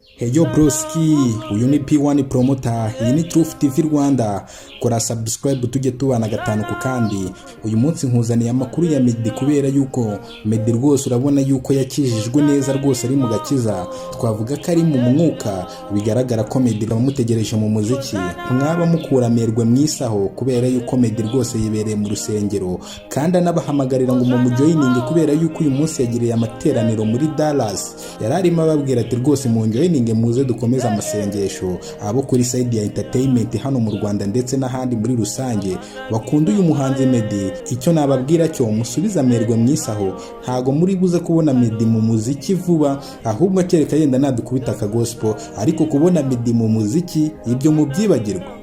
Heyo broski, uyu ni P1 Promoter, iyi ni Truth TV Rwanda. Kora subscribe tujye tubana gatanu ku kandi. Uyu munsi nkuzaniye amakuru ya Meddy kubera yuko Meddy rwose urabona yuko yakijijwe neza rwose ari mu gakiza. Twavuga ko ari mu mwuka, bigaragara ko Meddy bamutegereje mu muziki. Mwaba mukuramerwe mwisaho kubera yuko Meddy rwose yibereye mu rusengero kandi anabahamagarira ngo mu joining kubera yuko uyu munsi yagiriye amateraniro muri Dallas. Yararimo ababwira ati rwose mu joining muze dukomeze amasengesho. Abo kuri side ya entertainment hano mu Rwanda ndetse n'ahandi muri rusange bakunda uyu muhanzi Meddy, icyo nababwira cyo musubiza amerwe mwisaho. Ntago muri buze kubona Meddy mu muziki vuba, ahubwo kereka yenda nadukubita ka gospel, ariko kubona Meddy mu muziki ibyo mubyibagirwa.